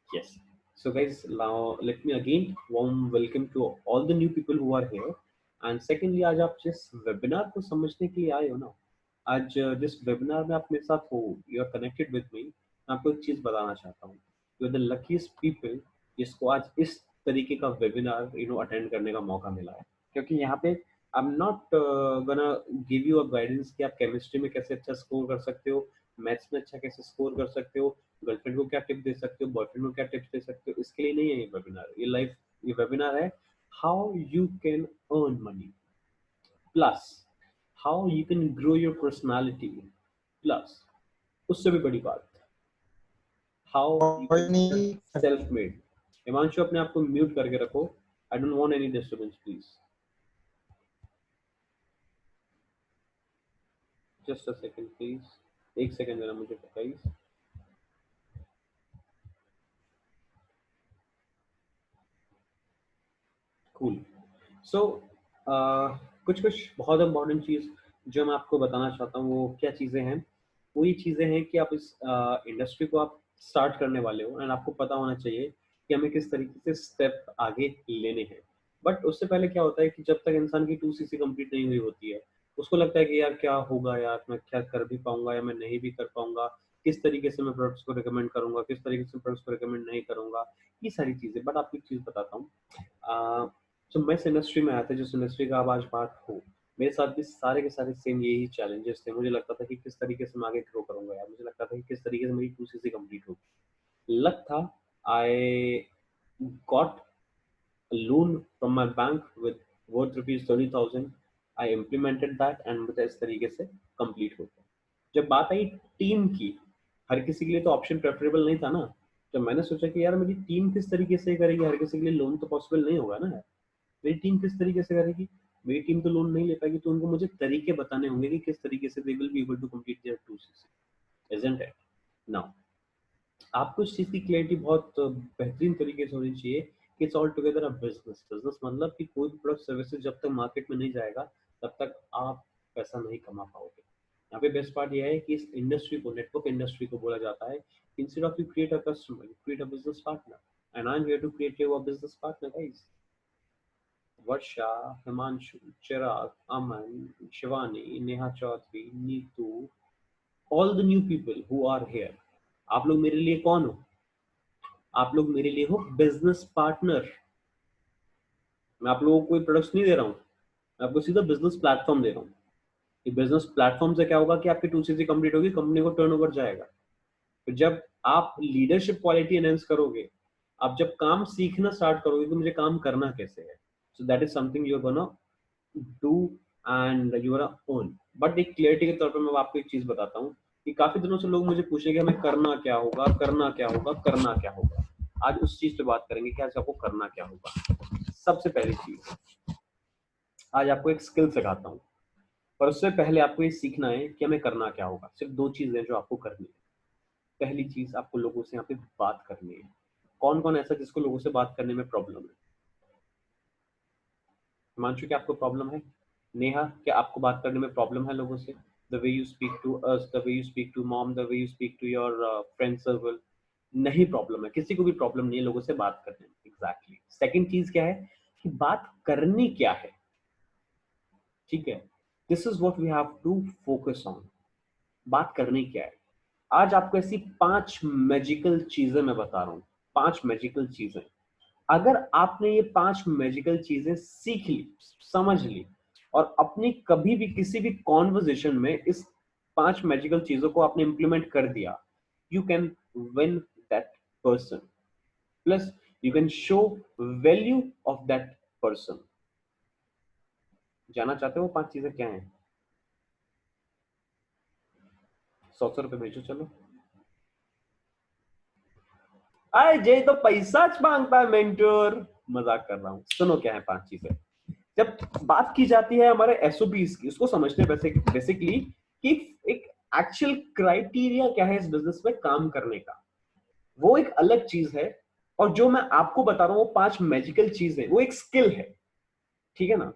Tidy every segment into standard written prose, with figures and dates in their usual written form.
Yes. So guys, now let me again warm welcome to all the new people who are here. And secondly, आज आप जिस webinar को समझने के लिए आए हो ना, आज जिस वेबिनार में आप मेरे साथ हो, you are connected with me, मैं आपको एक चीज बताना चाहता हूँ. You are the luckiest people जिसको आज इस तरीके का वेबिनार अटेंड करने का मौका मिला है. क्योंकि यहाँ पे आई am not gonna give you a guidance कि आप केमिस्ट्री में कैसे अच्छा स्कोर कर सकते हो, मैथ्स में अच्छा कैसे स्कोर कर सकते हो, गर्लफ्रेंड को क्या टिप दे सकते हो, बॉयफ्रेंड को क्या टिप्स दे सकते हो. इसके लिए नहीं है ये वेबिनार. ये वेबिनार है how you can earn money, plus how you can grow your personality, plus उससे भी बड़ी बात, how you can become self made. Himanshu, अपने आप को म्यूट करके रखो. I don't want any disturbance please. Just a second please. एक सेकंड देना मुझे गाइस. कूल. सो कुछ कुछ बहुत इंपॉर्टेंट चीज जो मैं आपको बताना चाहता हूँ, वो क्या चीजें हैं. वो ये चीजें हैं कि आप इस इंडस्ट्री को आप स्टार्ट करने वाले हो, एंड आपको पता होना चाहिए कि हमें किस तरीके से स्टेप आगे लेने हैं. बट उससे पहले क्या होता है कि जब तक इंसान की 2cc कंप्लीट नहीं हुई होती है, उसको लगता है कि यार क्या होगा, यार मैं क्या कर भी पाऊंगा या मैं नहीं भी कर पाऊंगा, किस तरीके से मैं प्रोडक्ट्स को रिकमेंड करूंगा, किस तरीके से प्रोडक्ट्स को रिकमेंड नहीं करूंगा, ये सारी चीजें. बट आपको एक चीज बताता हूँ. जब मैं इस इंडस्ट्री में आया था, जिस इंडस्ट्री का आप आज बात हो, मेरे साथ भी सारे के सारे सेम यही चैलेंजेस थे. मुझे लगता था कि किस तरीके से मैं आगे ग्रो करूंगा यार, मुझे लगता था कि किस तरीके से मेरी 2cc कंप्लीट होगी. लक था, I got loan from my bank with worth ₹30,000. I implemented that and मुझे इस तरीके से कंप्लीट हो गया. जब बात आई टीम की, हर किसी के लिए तो ऑप्शन प्रेफरेबल नहीं था ना. जब मैंने सोचा कि यार मेरी टीम किस तरीके से करेगी, हर किसी के लिए लोन तो पॉसिबल नहीं होगा ना यार, मेरी टीम किस तरीके से करेगी, मेरी टीम तो लोन नहीं ले पाएगी, तो उनको मुझे तरीके बताने होंगे कि किस तरीके से they will be able to complete their 2cc. Isn't it? Now आपको इस चीज की क्लैरिटी बहुत बेहतरीन तरीके से होनी चाहिए कि it's all together a business. Business मतलब कि कोई भी प्रोडक्ट सर्विसेज जब तक मार्केट में नहीं जाएगा, तब तक आप पैसा नहीं कमा पाओगे. यहाँ पे बेस्ट पार्ट ये है कि इस इंडस्ट्री को, नेटवर्क इंडस्ट्री को बोला जाता है, instead of you create a customer, you create a business partner. And I am here to create you a business partner guys. Varsha, Himanshu, Chirag, Aman, Shivani, Neha Chaudhary, Neetu, all the new people who are here, आप लोग मेरे लिए कौन हो? आप लोग मेरे लिए हो बिजनेस पार्टनर. मैं आप लोगों को कोई प्रोडक्ट्स नहीं दे रहा हूँ, मैं आपको सीधा बिजनेस प्लेटफॉर्म दे रहा हूँ. ये बिजनेस प्लेटफॉर्म से क्या होगा कि आपकी 2cc कंप्लीट होगी, कंपनी को टर्नओवर जाएगा. तो जब आप लीडरशिप क्वालिटी एनहेंस करोगे, आप जब काम सीखना स्टार्ट करोगे तो मुझे काम करना कैसे है, so that is something you are gonna do and you are own. But एक क्लियरिटी के तौर पर मैं आपको एक चीज बताता हूँ कि काफी दिनों से लोग मुझे पूछेंगे हमें करना क्या होगा, करना क्या होगा, करना क्या होगा. आज उस चीज पे बात करेंगे कि आज आपको करना क्या होगा. सबसे पहली चीज, आज आपको एक स्किल सिखाता हूँ, पर उससे पहले आपको ये सीखना है कि हमें करना क्या होगा. सिर्फ दो चीजें जो आपको करनी है. पहली चीज, आपको लोगों से यहाँ पे बात करनी है. कौन कौन ऐसा जिसको लोगों से बात करने में प्रॉब्लम है? हिमांशु, क्या आपको प्रॉब्लम है? नेहा, क्या आपको बात करने में प्रॉब्लम है लोगों से? The way you speak to us, the way you speak to mom, the way you speak to your friend circle, नहीं प्रॉब्लम है, किसी को भी प्रॉब्लम नहीं है लोगों से बात करने में. एग्जैक्टली. सेकंड चीज क्या है कि बात करनी क्या है. ठीक है, this is what we have to focus on. बात करनी क्या है. आज आपको ऐसी 5 मैजिकल चीजें मैं बता रहा हूं. 5 मैजिकल चीजें, अगर आपने ये 5 मैजिकल चीजें सीख ली, समझ ली, और अपनी कभी भी किसी भी कॉन्वर्जेशन में इस 5 मैजिकल चीजों को आपने इंप्लीमेंट कर दिया, you can win that person, plus you can show value of that person. जानना चाहते हो 5 चीजें क्या हैं? 100 रुपए भेजो चलो. आए जे तो पैसा मांगता है मेंटर. मजाक कर रहा हूं. सुनो क्या है 5 चीजें. जब बात की जाती है हमारे एसओपीज की, उसको समझते हैं बेसिकली कि एक एक्चुअल क्राइटेरिया क्या है इस बिजनेस में काम करने का, वो एक अलग चीज है. और जो मैं आपको बता रहा हूँ वो 5 मैजिकल चीज है, वो एक स्किल है. ठीक है ना?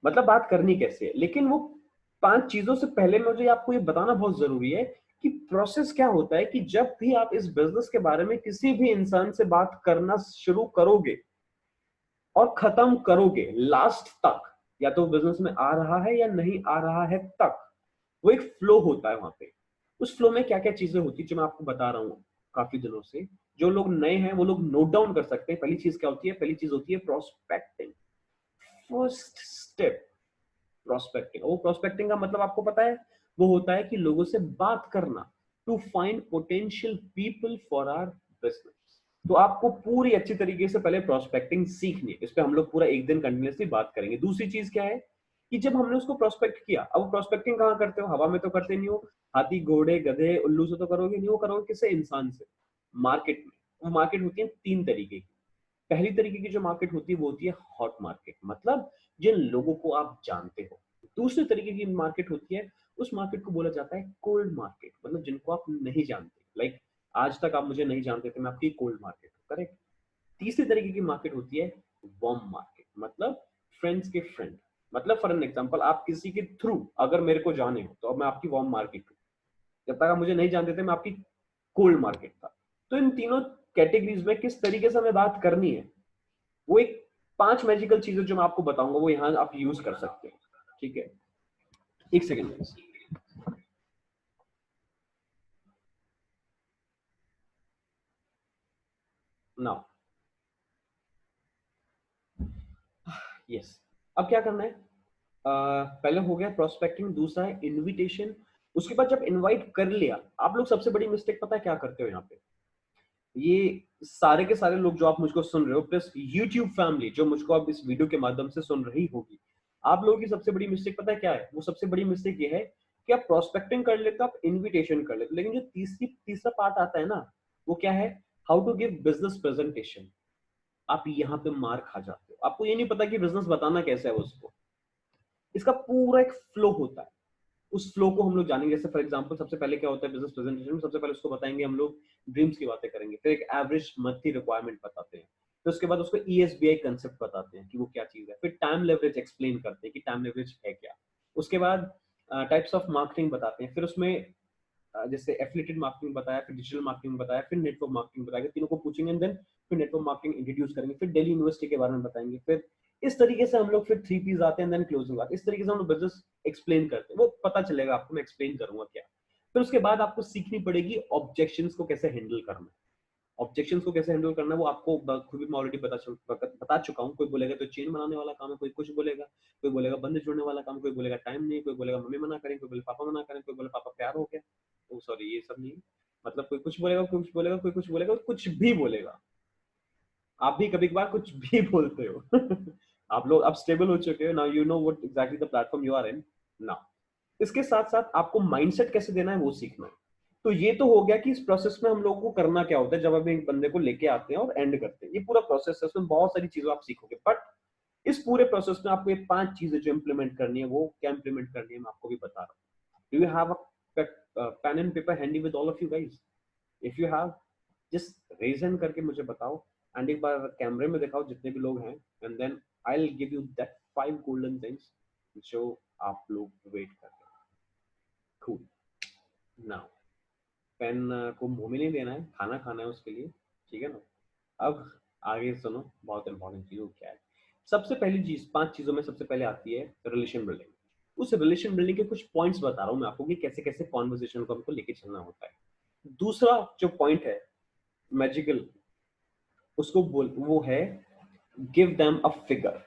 मतलब बात करनी कैसे है, लेकिन वो 5 चीजों से पहले मुझे आपको ये बताना बहुत जरूरी है कि प्रोसेस क्या होता है कि जब भी आप इस बिजनेस के बारे में किसी भी इंसान से बात करना शुरू करोगे और खत्म करोगे लास्ट तक, या तो बिजनेस में आ रहा है या नहीं आ रहा है तक, वो एक फ्लो होता है वहां पे। उस फ्लो में क्या क्या चीजें होती है जो मैं आपको बता रहा हूँ काफी दिनों से, जो लोग नए हैं वो लोग नोट डाउन कर सकते हैं। पहली चीज क्या होती है? पहली चीज होती है प्रोस्पेक्टिंग। First step prospecting. वो प्रोस्पेक्टिंग का मतलब आपको पता है, वो होता है कि लोगों से बात करना, to find potential people for our business. तो आपको पूरी अच्छी तरीके से पहले प्रोस्पेक्टिंग सीखनी है। इस पे हम लोग पूरा एक दिन कंटिन्यूसली बात करेंगे। दूसरी चीज क्या है कि जब हमने उसको प्रोस्पेक्ट किया, अब प्रोस्पेक्टिंग कहाँ करते हो? हवा में तो करते नहीं हो, हाथी घोड़े गधे उल्लू से तो करोगे नहीं, वो करोगे किससे? इंसान से, मार्केट में। वो मार्केट होती है तीन तरीके की। पहली तरीके की जो मार्केट होती है वो होती है हॉट मार्केट, मतलब जिन लोगों को आप जानते हो। दूसरे तरीके की मार्केट होती है, उस मार्केट को बोला जाता है कोल्ड मार्केट, मतलब जिनको आप नहीं जानते। लाइक आज तक आप मुझे नहीं जानते थे, मैं आपकी कोल्ड मार्केट हूँ, करेक्ट। तीसरी तरीके की मार्केट होती है वार्म मार्केट, मतलब फ्रेंड्स के फ्रेंड। मतलब फॉर एन एग्जांपल, आप किसी के थ्रू अगर मेरे को जाने हो तो अब मैं आपकी वार्म मार्केट हूँ। जब तक आप मुझे नहीं जानते थे मैं आपकी कोल्ड मार्केट था। तो इन तीनों कैटेगरीज में किस तरीके से हमें बात करनी है, वो एक 5 मैजिकल चीजें जो मैं आपको बताऊंगा वो यहां आप यूज कर सकते हैं। ठीक है, एक सेकेंड। नाउ यस, अब क्या करना है? पहले हो गया प्रोस्पेक्टिंग, दूसरा है इनविटेशन। उसके बाद जब इनवाइट कर लिया, आप लोग सबसे बड़ी मिस्टेक पता है क्या करते हो यहाँ पे? ये सारे के सारे लोग जो आप मुझको सुन रहे हो, प्लस यूट्यूब फैमिली जो मुझको अब इस वीडियो के माध्यम से सुन रही होगी, आप लोगों की सबसे बड़ी मिस्टेक पता है क्या है? वो सबसे बड़ी मिस्टेक ये है कि आप प्रोस्पेक्टिंग कर लेते हो, आप इनविटेशन कर लेते हो, लेकिन जो तीसरा पार्ट आता है ना, वो क्या है? How to give business presentation. आप यहाँ पे मार खा जाते हो, आपको ये नहीं पता कि बिजनेस बताना कैसा है उसको। इसका पूरा एक फ्लो होता है, उस फ्लो को हम लोग जानेंगे। जैसे फॉर एग्जांपल, सबसे पहले क्या होता है बिजनेस प्रेजेंटेशन में? सबसे पहले उसको बताएंगे हम लोग, ड्रीम्स की बातें करेंगे, फिर एक एवरेज मंथली रिक्वायरमेंट बताते हैं, फिर उसके बाद उसको ईएसबीआई कंसेप्ट बताते हैं कि वो क्या चीज है, फिर टाइम लेवरेज एक्सप्लेन करते हैं कि टाइम लेवरेज है क्या। उसके बाद टाइप्स ऑफ मार्केटिंग बताते हैं, फिर उसमें जैसे एफिलिएटेड मार्केटिंग बताया, फिर डिजिटल मार्केटिंग बताया, फिर नेटवर्क मार्केटिंग बताया, तीनों को पूछेंगे एंड देन फिर नेटवर्क मार्केटिंग इंट्रोड्यूस करेंगे, फिर डेली यूनिवर्सिटी के बारे में बताएंगे, फिर इस तरीके से हम लोग फिर 3 P's आते हैं, देन क्लोजिंग आते हैं। इस तरीके से हम लोग बिजनेस एक्सप्लेन करते हैं, वो पता चलेगा आपको, मैं एक्सप्लेन करूंगा क्या। फिर उसके बाद आपको सीखनी पड़ेगी ऑब्जेक्शंस को कैसे हैंडल करना है। ऑब्जेक्शंस को कैसे हैंडल करना है वो आपको खुद भी मैं ऑलरेडी बता चुका हूँ। कोई बोलेगा तो चेन बनाने वाला काम है, कोई कुछ बोलेगा, कोई बोलेगा बंद जोड़ने वाला काम, कोई बोलेगा टाइम नहीं, कोई बोलेगा मम्मी मना करें, कोई बोले पापा मना करें, कोई बोले पापा प्यार हो गया। ओ सॉरी, ये सब नहीं, मतलब कोई कुछ बोलेगा, कोई कुछ बोलेगा, कोई कुछ बोलेगा, कुछ भी बोलेगा। आप भी कभी कभार कुछ भी बोलते हो। आप लोग अब स्टेबल हो चुके हो, now you know what exactly the platform you are in now. इसके साथ साथ आपको माइंडसेट कैसे देना है वो सीखना है। तो ये तो हो गया कि इस प्रोसेस में हम लोगों को करना क्या होता है जब हम एक बंदे को लेके आते हैं और एंड करते हैं। ये पूरा प्रोसेस है, उसमें बहुत सारी चीजें आप सीखोगे, बट इस पूरे प्रोसेस में आपको ये 5 चीजें जो इंप्लीमेंट करनी है, वो क्या इंप्लीमेंट करनी है मैं आपको भी बता रहा हूँ। Do you have a pen and paper handy with all of you guys? If you have, just raise hand करके मुझे बताओ, एंड एक बार कैमरे में दिखाओ जितने भी लोग हैं, and then I will give you that 5 golden things जो आप लोग वेट कर रहे हैं। कूल। नाउ पेन को मुंह में नहीं देना है, खाना खाना है उसके लिए, ठीक है ना? अब आगे सुनो, बहुत इंपॉर्टेंट चीज क्या है। सबसे पहली चीज, 5 चीजों में सबसे पहले आती है रिलेशन बिल्डिंग। उस रिलेशन बिल्डिंग के कुछ पॉइंट्स बता रहा हूँ मैं आपको कि कैसे कैसे कॉन्वर्सेशन को हमको लेके चलना होता है। दूसरा जो पॉइंट है मैजिकल, उसको बोल वो है गिव देम अ फिगर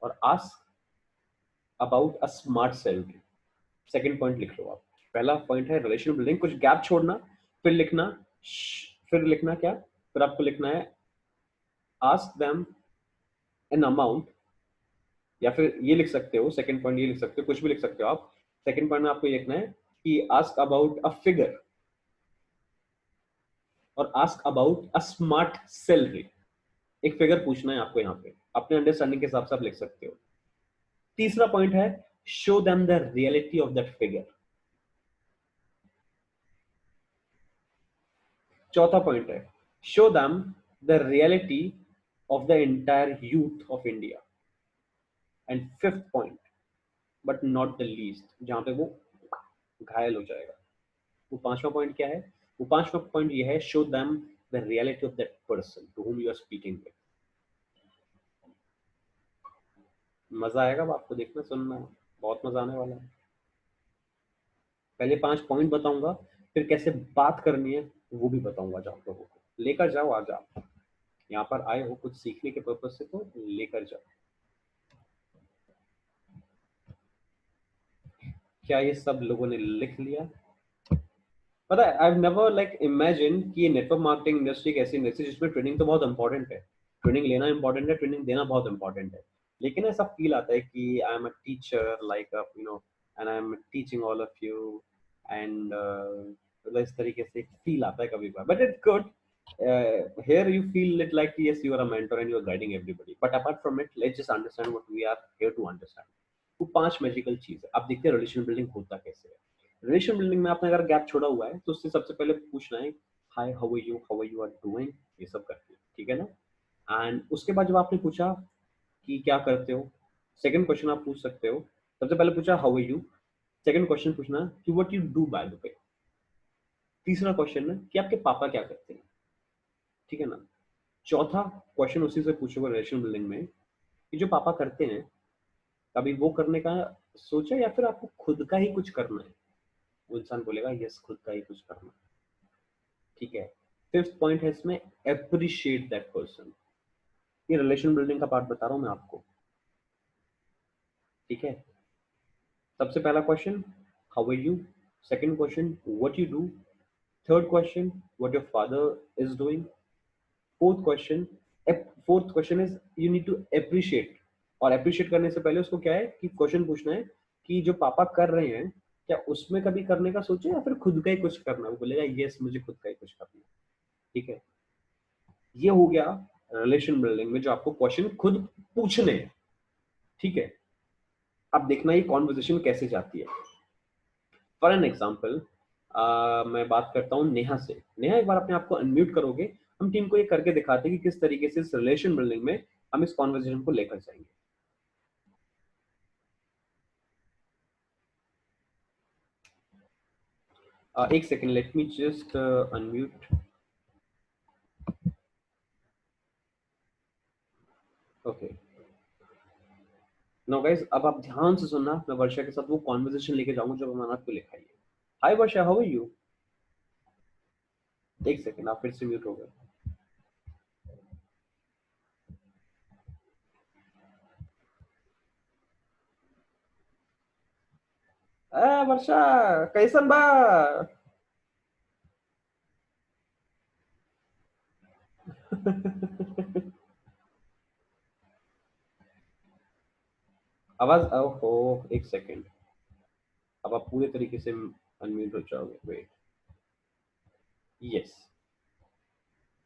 और ask about a smart salary. Second point लिख लो आप। पहला पॉइंट है रिलेशन बिल्डिंग, कुछ गैप छोड़ना, फिर लिखना फिर लिखना क्या, फिर आपको लिखना है आस्क देम एन अमाउंट, या फिर ये लिख सकते हो, सेकंड पॉइंट ये लिख सकते हो, कुछ भी लिख सकते हो आप। सेकंड पॉइंट में आपको ये लिखना है कि आस्क अबाउट अ फिगर और ask about a smart salary. एक फिगर पूछना है आपको, यहाँ पे अपने अंडरस्टैंडिंग के हिसाब से आप लिख सकते हो। तीसरा पॉइंट है show them the reality of that figure. चौथा पॉइंट है show them the reality of the entire youth of India. And fifth point but not the least, जहां पे वो घायल हो जाएगा, वो 5वां पॉइंट क्या है? वो 5वां पॉइंट ये है, show them the reality of that person to whom you are speaking with. मजा आएगा अब आपको देखना सुनना, बहुत मजा आने वाला है। पहले 5 पॉइंट बताऊंगा, फिर कैसे बात करनी है वो भी बताऊंगा आज आप लोगों को। लेकर जाओ आज आप, यहाँ पर आए हो कुछ सीखने के पर्पज से, तो लेकर जाओ। क्या ये सब लोगों ने लिख लिया? पता है, आई नेवर लाइक इमेजिन कि ये नेटवर्क मार्केटिंग इंडस्ट्री एक ऐसी इंडस्ट्री जिसमें ट्रेनिंग तो बहुत इंपॉर्टेंट है, ट्रेनिंग लेना इंपॉर्टेंट है, ट्रेनिंग देना बहुत इंपॉर्टेंट है, लेकिन ऐसा फील आता है कि I am a teacher like you know, and I am teaching all of you, and इस तरीके से फील आता है कभी कभार, but it's good. Here you feel it like yes you are a mentor and you are guiding everybody, but apart from it let's just understand what we are here to understand। वो 5 magical चीज है। अब देखते हैं relation building होता कैसे है। Relation building में आपने अगर गैप छोड़ा हुआ है तो उससे सबसे पहले पूछना है hi how are you are doing, ये सब करके, ठीक है ना। एंड उसके बाद जब आपने पूछा कि क्या करते हो, सेकंड क्वेश्चन आप पूछ सकते हो। सबसे पहले पूछा how are you, second question पूछना कि what you do by the way, तीसरा क्वेश्चन है कि आपके पापा क्या करते हैं, ठीक है ना। चौथा क्वेश्चन उसी से पूछोगे रिलेशन बिल्डिंग में कि जो पापा करते हैं कभी वो करने का सोचा या फिर आपको खुद का ही कुछ करना है। वो इंसान बोलेगा यस खुद का ही कुछ करना, ठीक है। फिफ्थ पॉइंट है इसमें, अप्रिशिएट दैट पर्सन। ये रिलेशन बिल्डिंग का पार्ट बता रहा हूं मैं आपको, ठीक है। सबसे पहला question how are you, second question what you do, third question what your father is doing, fourth question fourth question is you need to appreciate. और अप्रिशिएट करने से पहले उसको क्या है कि क्वेश्चन पूछना है कि जो पापा कर रहे हैं क्या उसमें कभी करने का सोचे या फिर खुद का ही कुछ करना है। वो बोलेगा यस मुझे खुद का ही कुछ करना है, ठीक है। ये हो गया रिलेशन बिल्डिंग में जो आपको क्वेश्चन खुद पूछने हैं, ठीक है। अब देखना ये कॉन्वर्सेशन कैसे जाती है। फॉर एन एग्जाम्पल मैं बात करता हूँ नेहा से। नेहा एक बार अपने आप को अनम्यूट करोगे, हम टीम को ये करके दिखाते हैं कि किस तरीके से इस रिलेशन बिल्डिंग में हम इस कॉन्वर्सेशन को लेकर जाएंगे। एक second, let me just unmute. Okay, no guys, अब आप ध्यान से सुनना, मैं वर्षा के साथ वो कॉन्वर्सेशन लेके जाऊंगा जो मैंने आपको लिखा है। हाय वर्षा, हाउ आर यू? एक सेकेंड, आप फिर से म्यूट हो गए। वर्षा कैसन बा? आवाज हो, एक सेकेंड, अब आप पूरे तरीके से अनम्यूट हो जाओगे, वेट। यस,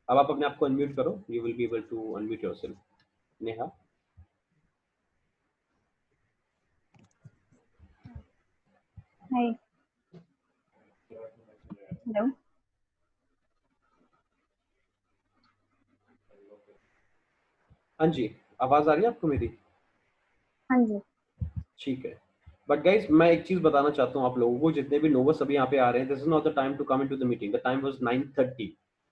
अब आप अपने आप को अनम्यूट करो, you will be able to unmute yourself. Neha, hi. Hello. हाँ जी, आवाज आ रही है आपको मेरी? हाँ जी। ठीक है। बट गाइस मैं एक चीज बताना चाहता हूँ आप लोगों को, जितने भी नोवस अभी यहाँ पे आ रहे हैं, this is not the time to come into the meeting, the time was 9:30।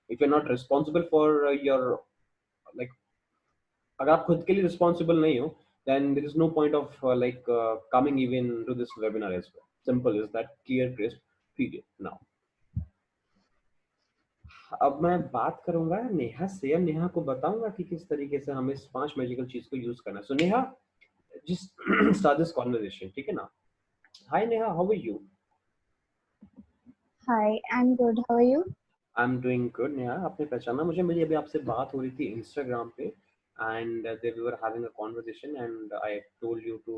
If you are not responsible for your like, अगर आप खुद के लिए रिस्पांसिबल नहीं हो, then there is no point of coming even to this webinar as well. Simple is that, clear, crisp, period. Now अब मैं बात करूंगा नेहा से, अब नेहा को बताऊंगा कि किस तरीके से हमें इस 5 मैजिकल चीज को यूज करना है। सो Neha, just start this conversation, ठीक है ना। Hi Neha, how are you? Hi, I am good, how are you? I am doing good. Neha, आपने पहचाना मुझे? मेरी अभी आपसे बात हो रही थी इंस्टाग्राम पे, and they were having a conversation and I told you to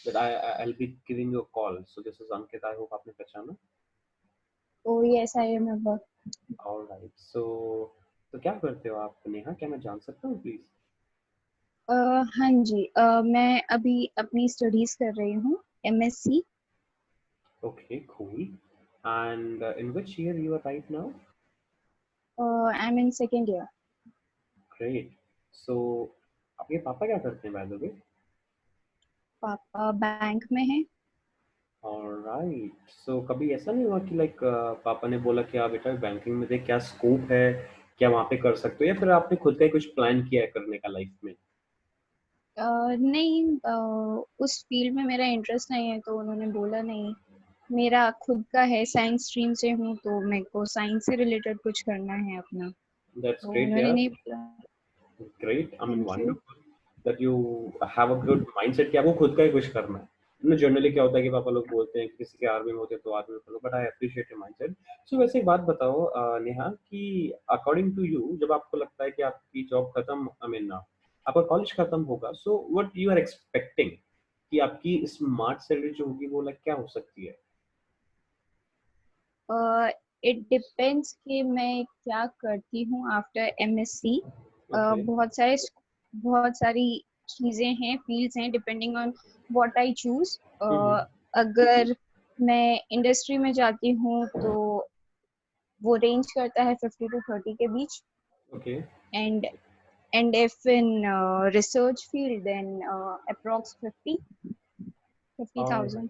that I'll be giving you a call. So this is Ankit, I hope आपने पहचाना। Oh yes, I remember. Alright, so तो क्या करते हो आप नेहा, क्या मैं जान सकता हूँ प्लीज? हाँ जी, मैं अभी अपनी स्टडीज कर रही हूँ, MSc. Okay, cool. And in which year you are right now? I am in second year. Great. So आपके पापा क्या करते हैं बाय द वे? पापा बैंक में है। ऑलराइट, सो कभी ऐसा नहीं हुआ कि लाइक पापा ने बोला कि आप बेटा बैंकिंग में देख क्या स्कोप है, क्या वहाँ पे कर सकते हो, या फिर आपने खुद का ही कुछ प्लान किया है करने का लाइफ में? नहीं, उस फील्ड में मेरा इंटरेस्ट नहीं है तो उन्होंने बोला नहीं। मेरा खुद का है, साइंस स्ट्रीम से हूँ तो मेरे को साइंस से रिलेटेड कुछ करना है अपना, दैट्स तो ग्रेट उन्होंने यार। नहीं बोला। Great, I mean thank you. Wonderful that you have a good mindset कि आपको खुद का ही कुछ करना है। ना जनरली क्या होता है कि पापा लोग बोलते हैं कि किसी के आर्मी में होते हैं तो आर्मी में करो, but I appreciate your mindset. So वैसे एक बात बताओ नेहा, कि अकॉर्डिंग टू यू जब आपको लगता है कि आपकी जॉब खत्म, आई मीन आपका कॉलेज खत्म होगा, so what you are expecting कि आपकी स्मार्ट सैलरी जो होगी वो लाइक क्या हो सकती है? इट डिपेंड्स कि मैं क्या करती हूँ आफ्टर एमएससी। ओके। बहुत सारी चीजें हैं, फील्ड्स हैं, depending on what I choose. Hmm. अगर मैं इंडस्ट्री में जाती हूँ तो वो रेंज करता है 50 to 30 के बीच। Okay. And and if in research field then approx 50,000।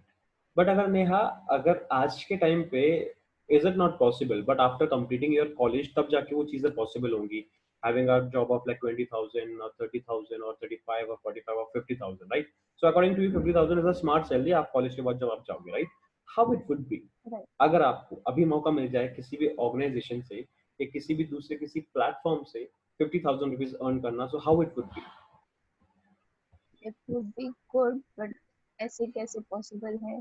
But अगर नेहा, अगर आज के टाइम पे is it not possible, but after completing your college तब जाके वो चीजें पॉसिबल होंगी, having a job of like 20,000 or 30,000 or 35 or 45 or 50,000, right? So according to you 50,000 is a smart salary आप कॉलेज के बाद जब आप जाओगे, right? How it would be right. अगर आपको अभी मौका मिल जाए किसी भी ऑर्गेनाइजेशन से या किसी भी दूसरे किसी प्लेटफॉर्म से 50,000 रुपीज अर्न करना, so how it would be? It would be good but ऐसे कैसे पॉसिबल है?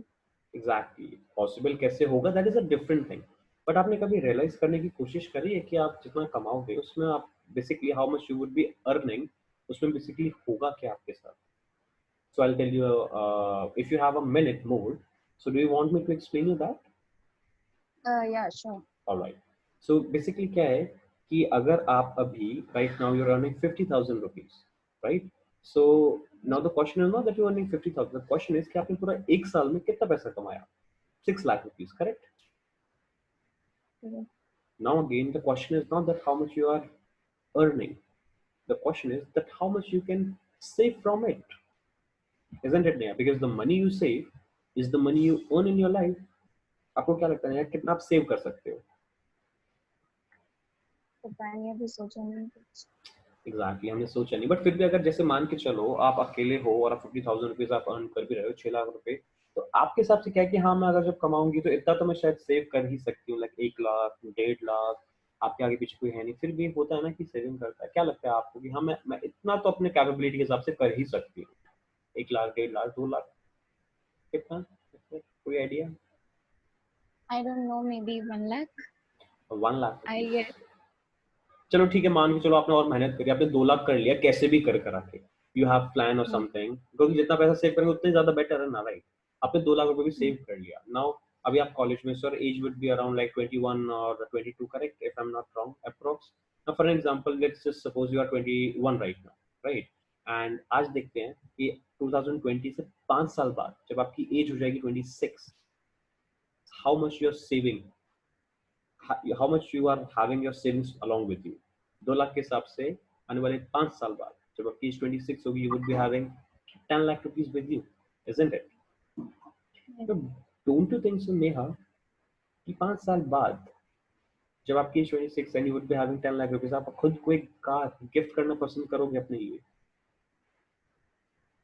Exactly exactly. पॉसिबल कैसे होगा, that is a different thing. But आपने कभी रियलाइज करने की कोशिश करी है कि आप जितना कमाओगे उसमें आप basically how much you would be earning, उसमें बेसिकली होगा क्या आपके साथ? So I tell you, if you have a minute more, so do you want me to explain you that? Yeah sure. Alright, so basically क्या है कि अगर आप अभी right now you are earning 50,000 rupees, right? So now the question is not that you are earning 50,000, the question is कि आपने पूरा एक साल में कितना पैसा कमाया? 6 lakh rupees, correct? Now again, the question is not that how much you are earning. The question is that how much you can save from it, isn't it, Neha? Because the money you save is the money you earn in your life. आपको क्या लगता है यार, कितना आप save कर सकते हो? पता नहीं, अभी सोचा नहीं कुछ। एग्जैक्टली, हमने सोचा नहीं, बट फिर भी अगर जैसे मान के चलो आप अकेले हो और आप 50,000 रुपीज आप अर्न कर भी रहे हो, 6 लाख रुपए, तो आपके हिसाब से क्या है कि हाँ मैं अगर जब कमाऊंगी तो इतना तो मैं शायद सेव कर ही सकती हूँ, लाइक 1 लाख 1.5 लाख। आपके आगे पीछे कोई है नहीं, फिर भी होता है ना कि सेविंग करता है। क्या लगता है आपको कि हाँ मैं इतना तो अपने कैपेबिलिटी के हिसाब से कर ही सकती हूँ? 1 लाख, 1.5 लाख, 2 लाख, कितना? कोई idea? I don't know, maybe 1 lakh. 1 lakh I rupees get. चलो ठीक है, मान के चलो आपने और मेहनत करी, आपने 2 लाख कर लिया कैसे भी कर कर आके, यू हैव प्लान और समथिंग, क्योंकि जितना पैसा सेव करेंगे उतने ज्यादा बेटर है ना, राइट? आपने 2 लाख रुपए भी सेव कर लिया। नाउ अभी आप कॉलेज में, sir age would be around like 21 और 22, correct, if I am not wrong, approx. Now for example let's just suppose you are 21 right now, right? And आज देखते हैं कि 2020 से 5 साल बाद जब आपकी एज हो जाएगी 26, how much you are saving, how much you are having your savings along with you? 2 lakh के हिसाब से आने वाले 5 साल बाद जब आपकी एज 26 होगी, you would be having 10 lakh rupees with you, isn't it? तो don't you think so, Neha, कि 5 साल बाद जब आपकी age 26 and you would be having 10 lakh rupees, आप खुद को एक कार गिफ्ट करना पसंद करोगे अपने लिए?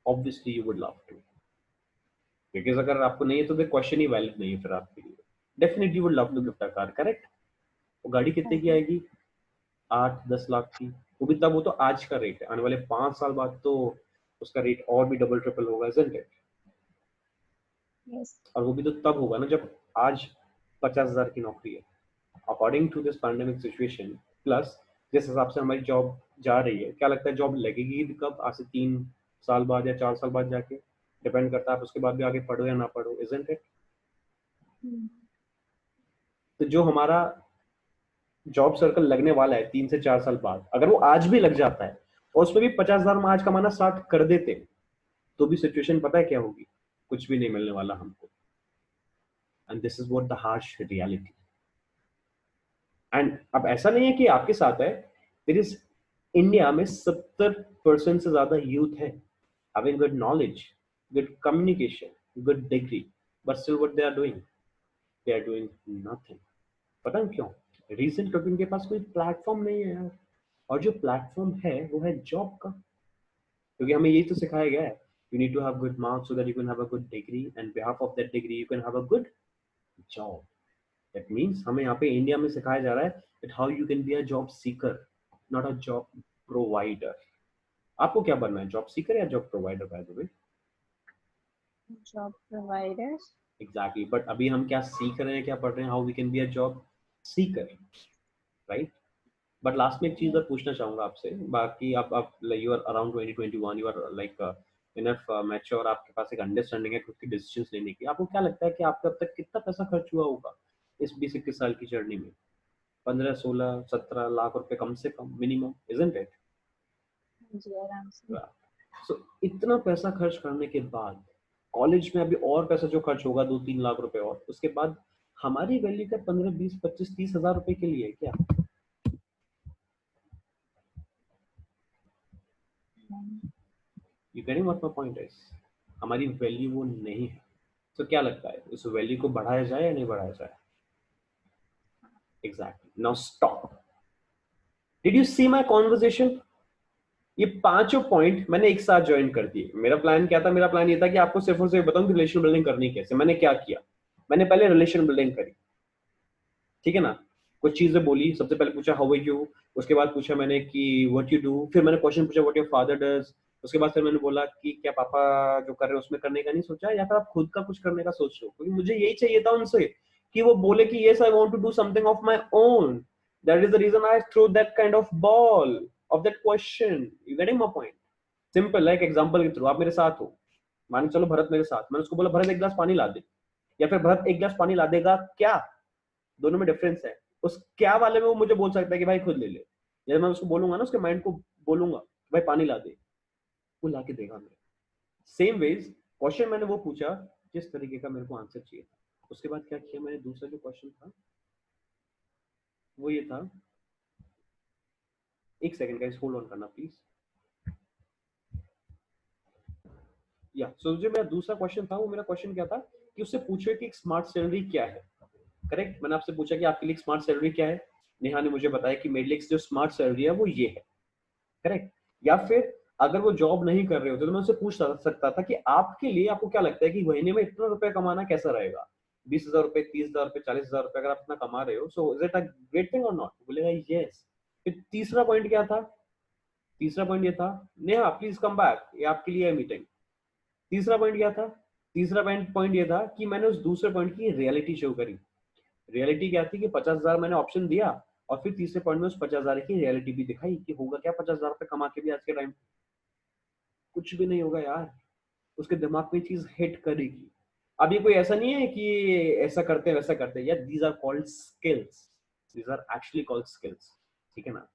Obviously you would love to, because अगर आपको नहीं है तो क्वेश्चन ही वैलिड नहीं है फिर आपके लिए। Definitely would love to gift a car, correct? वो गाड़ी कितने की आएगी? 8-10 लाख की। वो भी तब, वो तो आज का रेट है, आने वाले 5 साल बाद तो उसका रेट और भी डबल ट्रिपल होगा, isn't it? यस। और वो भी तो तब होगा ना जब आज 50,000 की नौकरी है, according to this pandemic situation. Plus जिस हिसाब से हमारी जॉब जा रही है, क्या लगता है जॉब लगेगी भी कब? आज से 3 साल बाद या 4 साल बाद जाके, डिपेंड करता है आप उसके बाद भी आगे पढ़ो या ना पढ़ो, isn't it? तो जो हमारा जॉब सर्कल लगने वाला है 3 से 4 साल बाद, अगर वो आज भी लग जाता है और उसमें भी 50,000 हम आज कमाना स्टार्ट कर देते, तो भी सिचुएशन पता है क्या होगी? कुछ भी नहीं मिलने वाला हमको। And this is what the harsh reality. And अब ऐसा नहीं है कि आपके साथ है, देयर इज, इंडिया में 70% से ज्यादा यूथ है having good knowledge, good communication, good degree, but still what they are doing, they are doing nothing. पता है क्यों? रीजन क्योंकि उनके पास कोई प्लेटफॉर्म नहीं है यार, और जो प्लेटफॉर्म है वो है जॉब का। क्योंकि हमें यही तो सिखाया गया है, you need to have good marks so that you can have a good degree, and behalf of that degree you can have a good job. That means हमें यहाँ पे इंडिया में सिखाया जा रहा है that how you can be a job seeker, not a job provider. आपको क्या बनना है, जॉब सीकर या job provider? Bye the way job provider. Exactly, but अभी हम क्या सीख रहे हैं, क्या पढ़ रहे हैं? How we can be a job seeker, right? But last में एक चीज और पूछना चाहूंगा आपसे, बाकी आप you are around 2021, you are like enough mature, आपके पास एक अंडरस्टैंडिंग है खुद की डिसीजंस लेने की। आपको क्या लगता है कि आपका अब तक कितना पैसा खर्च हुआ होगा इस 20-21 साल की जर्नी में? 15-16-17 लाख रुपए कम से कम मिनिमम, इजंट इट? जी आराम से। सो इतना पैसा खर्च करने के बाद कॉलेज में अभी और पैसा जो खर्च होगा 2-3 लाख रुपए, और उसके बाद हमारी वैल्यू का 15-20-25-30 हज़ार रुपए के लिए क्या? You getting what my point is? हमारी वैल्यू वो नहीं है। तो क्या लगता है उस वैल्यू को बढ़ाया जाए या नहीं बढ़ाया जाए? Exactly, now stop. Did you see my conversation? ये पांचों पॉइंट मैंने एक साथ ज्वाइन कर दिए। मेरा प्लान क्या था? मेरा प्लान ये था कि आपको सिर्फ और सिर्फ बताऊं कि रिलेशन बिल्डिंग करनी कैसे। मैंने क्या किया, मैंने पहले रिलेशन बिल्डिंग करी, ठीक है ना? कुछ चीजें बोली, सबसे पहले पूछा हाउ आर यू, उसके बाद पूछा मैंने कि व्हाट यू डू, फिर मैंने क्वेश्चन पूछा व्हाट योर फादर डज, उसके बाद फिर मैंने बोला कि क्या पापा जो कर रहे हैं उसमें करने का नहीं सोचा, या फिर आप खुद का कुछ करने का सोच लो? क्योंकि मुझे यही चाहिए था उनसे कि वो बोले कि yes I want to do something of my own. That is the reason I throw that kind of ball of that question. You getting my point? Simple, like example के थ्रू, आप मेरे साथ हो, मान चलो भरत मेरे साथ, मैंने उसको बोला भरत एक गिलास पानी ला दे, या फिर भरत एक गिलास पानी ला देगा क्या? दोनों में डिफरेंस है। उस क्या वाले में वो मुझे बोल सकता है कि भाई खुद ले ले, या मैं उसको बोलूंगा ना, उसके माइंड को बोलूंगा भाई पानी ला दे, वो ला के देगा मेरे। सेम वेज क्वेश्चन मैंने वो पूछा जिस तरीके का मेरे को आंसर चाहिए था। उसके बाद क्या किया मैंने, दूसरा जो क्वेश्चन था वो ये था, एक सेकंड गाइस होल्ड ऑन करना प्लीज। या सो जो मेरा दूसरा क्वेश्चन था, वो मेरा क्वेश्चन क्या था कि उससे पूछो कि एक स्मार्ट सैलरी क्या है। करेक्ट, मैंने आपसे पूछा कि आपके लिए स्मार्ट सैलरी क्या है। नेहा ने मुझे बताया कि मेरे लिए जो स्मार्ट सैलरी है वो ये है। करेक्ट, या फिर अगर वो जॉब नहीं कर रहे होते तो मैं उससे पूछ सकता था कि आपके लिए, आपको क्या लगता है कि महीने में इतना रुपए कमाना कैसा रहेगा? 20,000 रुपए, 30,000 रुपए, 40,000 रुपए अगर आप इतना कमा रहे हो, so is it a great thing और नॉट? बोलेगा यस। फिर तीसरा पॉइंट क्या था? तीसरा पॉइंट ये था, नेहा प्लीज कम बैक, ये आपके लिए है मीटिंग। तीसरा पॉइंट क्या था? तीसरा पॉइंट ये था कि मैंने उस दूसरे पॉइंट की रियलिटी शो करी। रियलिटी क्या थी कि 50,000 मैंने ऑप्शन दिया, और फिर तीसरे पॉइंट में उस 50,000 की रियलिटी भी दिखाई कि होगा क्या 50,000 रुपए कमा के भी आज के टाइम। कुछ भी नहीं होगा यार, उसके दिमाग में चीज हिट करेगी। अब ये कोई ऐसा नहीं है कि ऐसा करते हैं वैसा करते हैं यार, these are called skills, these are actually called skills, ठीक है ना?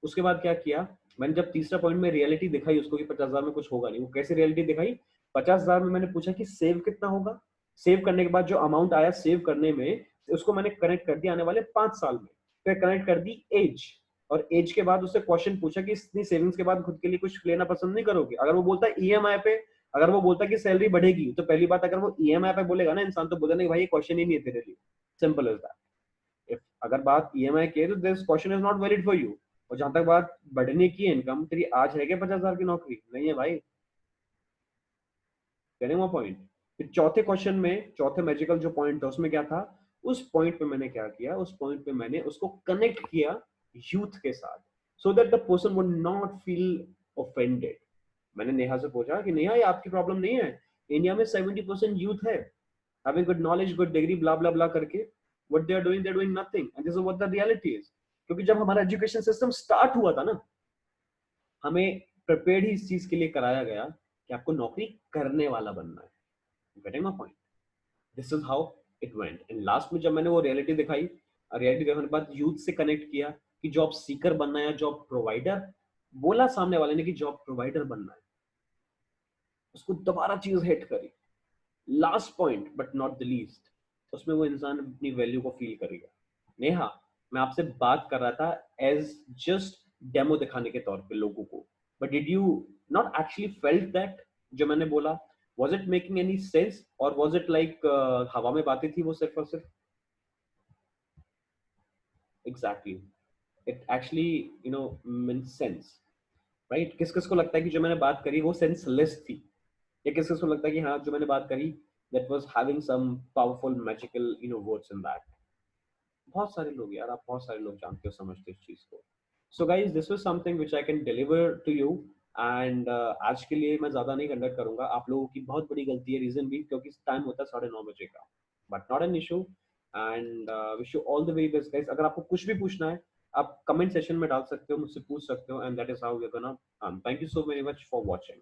उसके बाद क्या किया मैंने, जब तीसरा पॉइंट में रियलिटी दिखाई उसको कि 50,000 में कुछ होगा नहीं, वो कैसे रियलिटी दिखाई? 50,000 में मैंने पूछा कि सेव कितना होगा, सेव करने के बाद जो अमाउंट आया सेव करने में, उसको मैंने कनेक्ट कर दिया आने वाले 5 साल में, फिर कनेक्ट कर दी एज, और एज के बाद उससे क्वेश्चन पूछा कि इतनी सेविंग्स के बाद खुद के लिए कुछ लेना पसंद नहीं करोगे? अगर वो बोलता है ईएमआई पे, अगर वो बोलता है कि सैलरी बढ़ेगी, तो पहली बात अगर वो ईएमआई पे बोलेगा ना इंसान, तो बोलेगा नहीं भाई ये क्वेश्चन ही नहीं है तेरे लिए, सिंपल एज दैट। अगर बात ईएमआई की है तो this question is not valid for you. और जहां तक बात बढ़ने की है इनकम, तेरी आज है क्या 50,000 की नौकरी? नहीं है भाई। Getting my point? फिर चौथे क्वेश्चन में, चौथे मैजिकल जो पॉइंट था उसमें क्या था, उस पॉइंट पे मैंने क्या किया, उस पॉइंट पे मैंने उसको कनेक्ट किया यूथ के साथ, so that the person would not feel offended. मैंने नेहा से पूछा कि नेहा ये आपकी प्रॉब्लम नहीं है, इंडिया में 70% यूथ है, having good knowledge, good degree, blah blah blah करके what they are doing, they're doing nothing, and this is what the reality is। क्योंकि जब हमारा एजुकेशन सिस्टम स्टार्ट हुआ था ना, हमें प्रिपेयर्ड ही इस चीज के लिए कराया गया कि आपको नौकरी करने वाला बनना है। Getting my point? This is how it went. And last में जब मैंने वो रियलिटी दिखाई, रियलिटी दिखाने के बाद यूथ से कनेक्ट किया कि जॉब सीकर बनना है या जॉब प्रोवाइडर, बोला सामने वाले ने कि जॉब प्रोवाइडर बनना है, उसको दोबारा चीज हिट करी। Last point but not the least, उसमें वो इंसान अपनी वैल्यू को फील करेगा। नेहा, मैं आपसे बात कर रहा था एज जस्ट डेमो दिखाने के तौर पे लोगों को, but did you not actually felt that जो मैंने बोला? Was it making any sense, or was it like हवा में बातें थी वो सिर्फ और सिर्फ? Exactly. It actually, means sense, right? किस किस को लगता है कि जो मैंने बात करी वो सेंसलेस थी, या किस किस को लगता है कि हाँ जो मैंने बात करी that was having some powerful magical words in that? बहुत सारे लोग यार, आप बहुत सारे लोग जानते हो, समझते हो इस चीज को. So guys, this was something which I can deliver to you. And आज के लिए मैं ज्यादा नहीं कंडक्ट करूंगा. आप लोगों की बहुत बड़ी गलती है, रीजन भी क्योंकि टाइम होता है 9:30 बजे का. But not an issue. And wish you all the very best guys. अगर आपको कुछ भी पूछना है, आप कमेंट सेशन में डाल सकते हो, मुझसे पूछ सकते हो. And that is how we are gonna. Thank you so very much for watching.